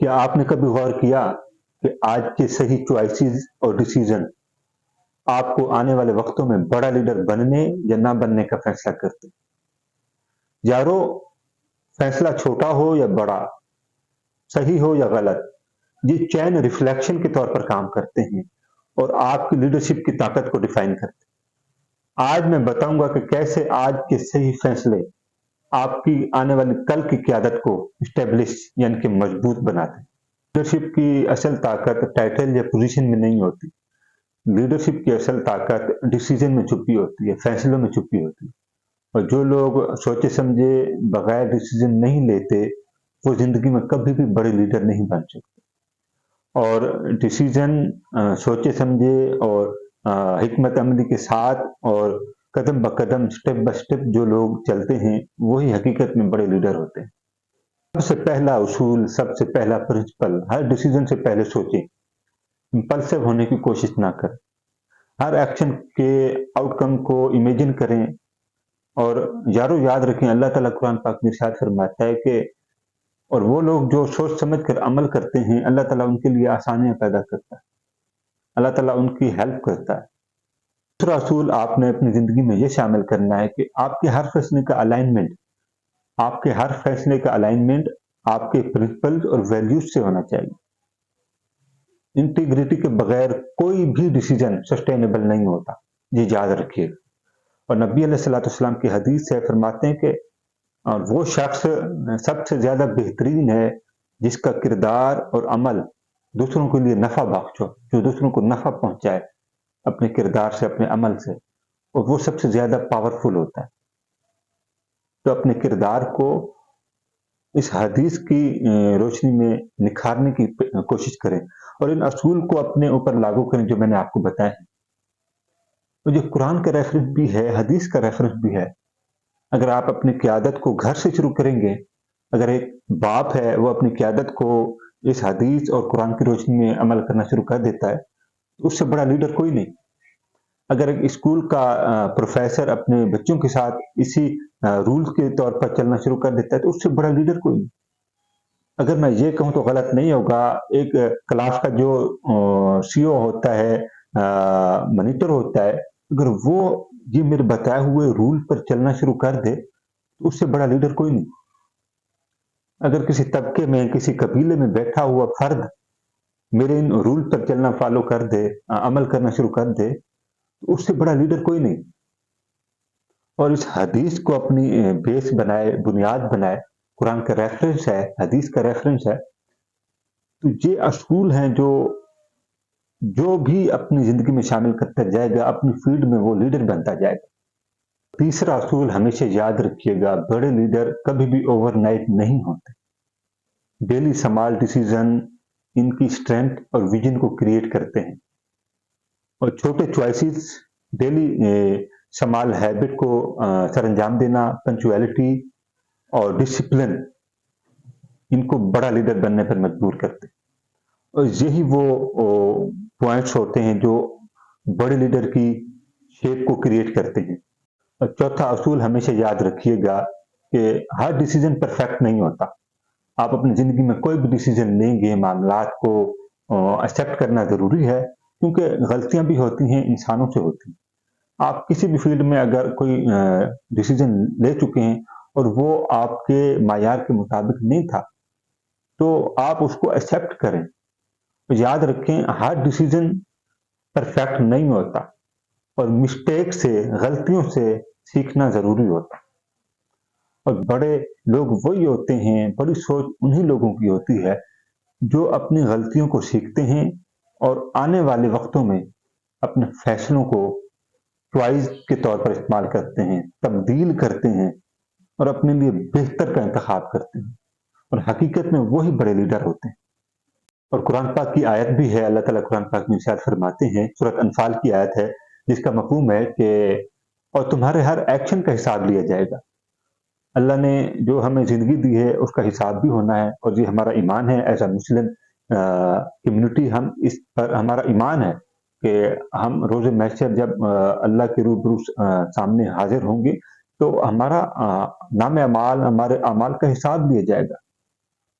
کیا آپ نے کبھی غور کیا کہ آج کے صحیح چوائسیز اور ڈیسیزن آپ کو آنے والے وقتوں میں بڑا لیڈر بننے یا نہ بننے کا فیصلہ کرتے ہیں؟ یارو، فیصلہ چھوٹا ہو یا بڑا، صحیح ہو یا غلط، یہ چین ریفلیکشن کے طور پر کام کرتے ہیں اور آپ کی لیڈرشپ کی طاقت کو ڈیفائن کرتے ہیں۔ آج میں بتاؤں گا کہ کیسے آج کے صحیح فیصلے آپ کی آنے والی کل کی قیادت کو اسٹیبلش یعنی کہ مضبوط بناتے ہیں۔ لیڈرشپ کی اصل طاقت ٹائٹل یا پوزیشن میں نہیں ہوتی، لیڈرشپ کی اصل طاقت ڈیسیزن میں چھپی ہوتی ہے، فیصلوں میں چھپی ہوتی ہے۔ اور جو لوگ سوچے سمجھے بغیر ڈیسیزن نہیں لیتے وہ زندگی میں کبھی بھی بڑے لیڈر نہیں بن سکتے۔ اور ڈیسیزن سوچے سمجھے اور حکمت عملی کے ساتھ اور قدم بقدم سٹیپ بائی سٹیپ جو لوگ چلتے ہیں وہی حقیقت میں بڑے لیڈر ہوتے ہیں۔ سب سے پہلا اصول، سب سے پہلا پرنسپل، ہر ڈیسیزن سے پہلے سوچیں، امپلسو ہونے کی کوشش نہ کریں، ہر ایکشن کے آؤٹ کم کو امیجن کریں۔ اور یارو یاد رکھیں، اللہ تعالیٰ قرآن پاک میں ارشاد فرماتا ہے کہ اور وہ لوگ جو سوچ سمجھ کر عمل کرتے ہیں اللہ تعالیٰ ان کے لیے آسانیاں پیدا کرتا ہے، اللہ تعالیٰ ان کی ہیلپ کرتا ہے۔ دوسرا اصول آپ نے اپنی زندگی میں یہ شامل کرنا ہے کہ آپ کے ہر فیصلے کا الائنمنٹ، آپ کے ہر فیصلے کا الائنمنٹ آپ کے پرنسپلز اور ویلیوز سے ہونا چاہیے۔ انٹیگریٹی کے بغیر کوئی بھی ڈیسیجن سسٹینیبل نہیں ہوتا، یہ یاد رکھیے۔ اور نبی علیہ الصلوۃ والسلام کی حدیث سے فرماتے ہیں کہ وہ شخص سب سے زیادہ بہترین ہے جس کا کردار اور عمل دوسروں کے لیے نفع بخش ہو، جو دوسروں کو نفع پہنچائے اپنے کردار سے، اپنے عمل سے، اور وہ سب سے زیادہ پاورفل ہوتا ہے۔ تو اپنے کردار کو اس حدیث کی روشنی میں نکھارنے کی کوشش کریں اور ان اصول کو اپنے اوپر لاگو کریں جو میں نے آپ کو بتایا ہے۔ تو جو قرآن کا ریفرنس بھی ہے، حدیث کا ریفرنس بھی ہے۔ اگر آپ اپنی قیادت کو گھر سے شروع کریں گے، اگر ایک باپ ہے وہ اپنی قیادت کو اس حدیث اور قرآن کی روشنی میں عمل کرنا شروع کر دیتا ہے تو اس سے بڑا لیڈر کوئی نہیں۔ اگر ایک اسکول کا پروفیسر اپنے بچوں کے ساتھ اسی رولز کے طور پر چلنا شروع کر دیتا ہے تو اس سے بڑا لیڈر کوئی نہیں۔ اگر میں یہ کہوں تو غلط نہیں ہوگا، ایک کلاس کا جو سی او ہوتا ہے، مانیٹر ہوتا ہے، اگر وہ یہ میرے بتائے ہوئے رول پر چلنا شروع کر دے تو اس سے بڑا لیڈر کوئی نہیں۔ اگر کسی طبقے میں، کسی قبیلے میں بیٹھا ہوا فرد میرے ان رول پر چلنا فالو کر دے، عمل کرنا شروع کر دے تو اس سے بڑا لیڈر کوئی نہیں۔ اور اس حدیث کو اپنی بیس بنائے، بنیاد بنائے، قرآن کا ریفرنس ہے، حدیث کا ریفرنس ہے، تو یہ اصول ہیں جو بھی اپنی زندگی میں شامل کرتا جائے گا اپنی فیلڈ میں وہ لیڈر بنتا جائے گا۔ تیسرا اصول ہمیشہ یاد رکھیے گا، بڑے لیڈر کبھی بھی اوور نائٹ نہیں ہوتے۔ ڈیلی سمال ڈیسیزن ان کی اسٹرینتھ اور ویژن کو کریٹ کرتے ہیں، اور چھوٹے چوائسز، ڈیلی سمال ہیبٹ کو سر انجام دینا، پنچویلٹی اور ڈسپلن ان کو بڑا لیڈر بننے پر مجبور کرتے ہیں۔ اور یہی وہ پوائنٹس ہوتے ہیں جو بڑے لیڈر کی شیپ کو کریٹ کرتے ہیں۔ اور چوتھا اصول ہمیشہ یاد رکھیے گا کہ ہر ڈیسیجن پرفیکٹ نہیں ہوتا۔ آپ اپنی زندگی میں کوئی بھی ڈیسیجن لیں گے، معاملات کو ایکسیپٹ کرنا ضروری ہے کیونکہ غلطیاں بھی ہوتی ہیں، انسانوں سے ہوتی ہیں۔ آپ کسی بھی فیلڈ میں اگر کوئی ڈیسیجن لے چکے ہیں اور وہ آپ کے معیار کے مطابق نہیں تھا تو آپ اس کو ایکسیپٹ کریں۔ یاد رکھیں ہر ڈیسیجن پرفیکٹ نہیں ہوتا اور مسٹیک سے، غلطیوں سے سیکھنا ضروری ہوتا ہے۔ اور بڑے لوگ وہی ہوتے ہیں، بڑی سوچ انہی لوگوں کی ہوتی ہے جو اپنی غلطیوں کو سیکھتے ہیں اور آنے والے وقتوں میں اپنے فیصلوں کو چوائس کے طور پر استعمال کرتے ہیں، تبدیل کرتے ہیں اور اپنے لیے بہتر کا انتخاب کرتے ہیں، اور حقیقت میں وہی بڑے لیڈر ہوتے ہیں۔ اور قرآن پاک کی آیت بھی ہے، اللہ تعالیٰ قرآن پاک میں ارشاد فرماتے ہیں، سورۃ انفال کی آیت ہے جس کا مفہوم ہے کہ اور تمہارے ہر ایکشن کا حساب لیا جائے گا۔ اللہ نے جو ہمیں زندگی دی ہے اس کا حساب بھی ہونا ہے، اور یہ ہمارا ایمان ہے ایز اے مسلم کمیونٹی، ہم اس پر ہمارا ایمان ہے کہ ہم روز محشر جب اللہ کے روبرو سامنے حاضر ہوں گے تو ہمارا نام اعمال، ہمارے اعمال کا حساب لیا جائے گا۔